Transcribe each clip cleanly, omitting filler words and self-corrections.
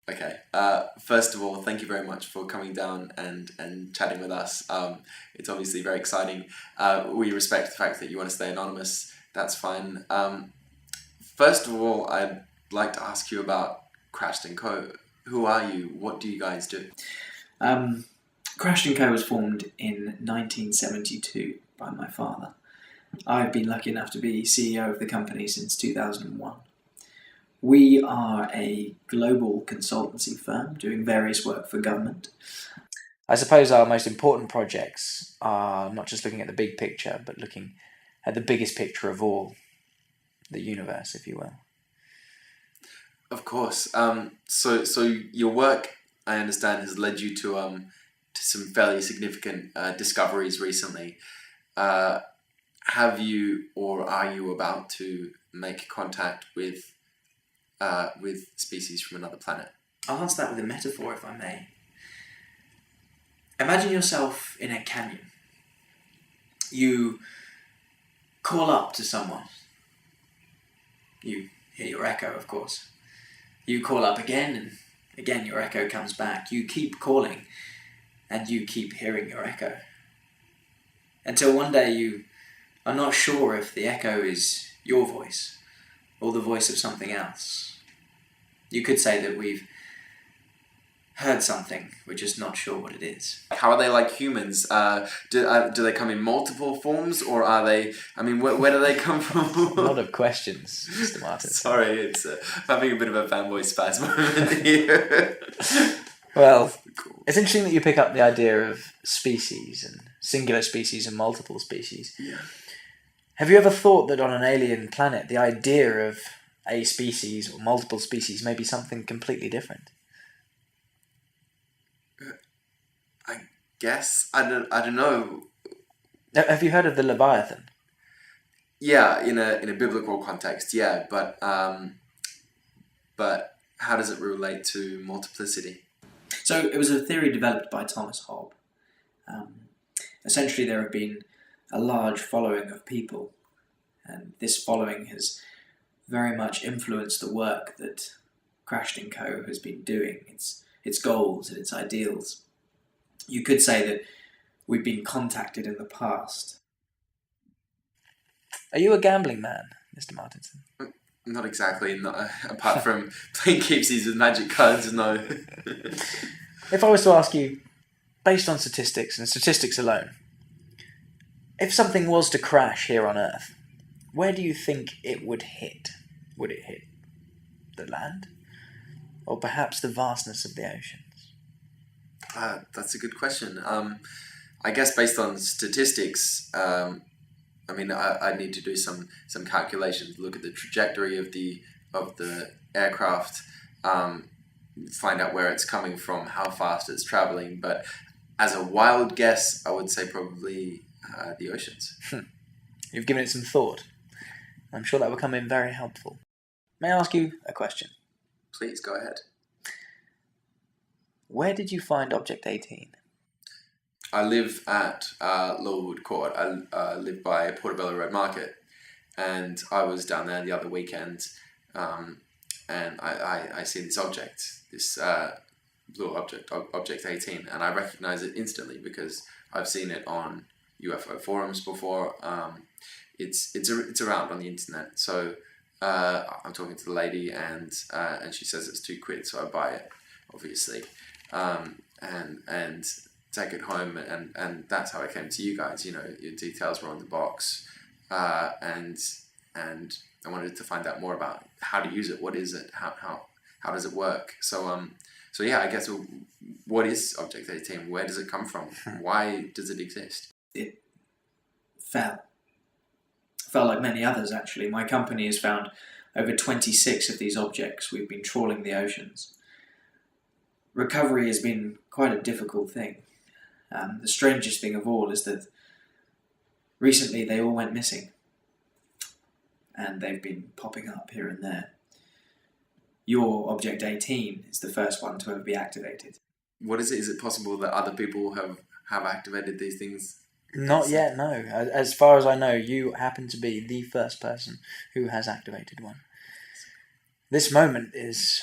Okay. First of all, thank you very much for coming down and chatting with us. It's obviously very exciting. We respect the fact that you want to stay anonymous. That's fine. First of all, I'd like to ask you about Crashed & Co. Who are you? What do you guys do? Crashed & Co was formed in 1972 by my father. I've been lucky enough to be CEO of the company since 2001. We are a global consultancy firm doing various work for government. I suppose our most important projects are not just looking at the big picture, but looking at the biggest picture of all, the universe, if you will. Of course. So your work, I understand, has led you to some fairly significant discoveries recently. Have you, or are you about to make contact with species from another planet? I'll answer that with a metaphor, if I may. Imagine yourself in a canyon. You call up to someone. You hear your echo, of course. You call up again, and again your echo comes back. You keep calling, and you keep hearing your echo. Until one day you are not sure if the echo is your voice or the voice of something else. You could say that we've heard something, we're just not sure what it is. How are they like humans? Do they come in multiple forms, or are they? I mean, where do they come from? A lot of questions, Mr. Martin. Sorry, it's having a bit of a fanboy spasm moment here. Well, Cool. it's interesting that you pick up the idea of species and singular species and multiple species. Yeah. Have you ever thought that on an alien planet, the idea of a species or multiple species may be something completely different? I guess I don't know. Have you heard of the Leviathan? Yeah, in a biblical context, yeah, but how does it relate to multiplicity? So it was a theory developed by Thomas Hobbes. Essentially, there have been a large following of people, and this following has very much influenced the work that Crashed & Co has been doing, its goals and its ideals. You could say that we've been contacted in the past. Are you a gambling man, Mr. Martinson? Not exactly, apart from playing keepsies with magic cards, no. If I was to ask you, based on statistics and statistics alone, if something was to crash here on Earth, where do you think it would hit? Would it hit the land? Or perhaps the vastness of the oceans? That's a good question. I guess based on statistics, I mean, I need to do some calculations, look at the trajectory of the aircraft, find out where it's coming from, how fast it's traveling. But as a wild guess, I would say probably the oceans. You've given it some thought. I'm sure that will come in very helpful. May I ask you a question? Please go ahead. Where did you find Object 18? I live at Lowerwood Court. I live by Portobello Road Market, and I was down there the other weekend, and I see this object, this blue object, Object 18, and I recognize it instantly because I've seen it on UFO forums before. It's around on the internet, so I'm talking to the lady, and she says it's £2, so I buy it, obviously, and take it home, and that's how I came to you guys. You know, your details were on the box, and I wanted to find out more about how to use it. What is it? How does it work? So yeah, I guess, what is Object 18? Where does it come from? Why does it exist? It fell like many others, actually. My company has found over 26 of these objects. We've been trawling the oceans. Recovery has been quite a difficult thing. The strangest thing of all is that recently they all went missing, and they've been popping up here and there. Your Object 18 is the first one to ever be activated. What is it? Is it possible that other people have activated these things? Not yet, no. As far as I know, you happen to be the first person who has activated one. This moment is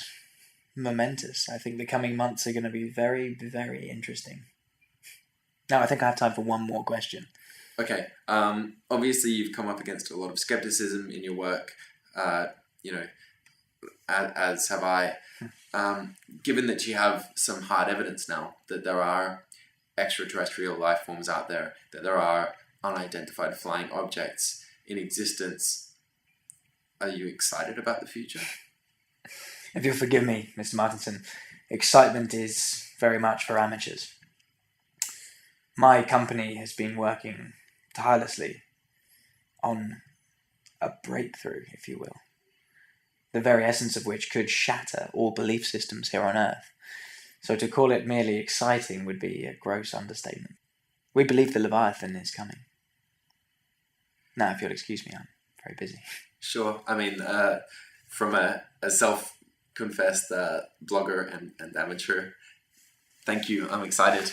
momentous. I think the coming months are going to be very, very interesting. Now, I think I have time for one more question. Okay. Obviously, you've come up against a lot of skepticism in your work. You know, as have I. Given that you have some hard evidence now that there are extraterrestrial life forms out there, that there are unidentified flying objects in existence, are you excited about the future? If you'll forgive me, Mr. Martinson, excitement is very much for amateurs. My company has been working tirelessly on a breakthrough, if you will, the very essence of which could shatter all belief systems here on Earth. So to call it merely exciting would be a gross understatement. We believe the Leviathan is coming. Now, if you'll excuse me, I'm very busy. Sure. I mean, from a self-confessed blogger and amateur, thank you. I'm excited.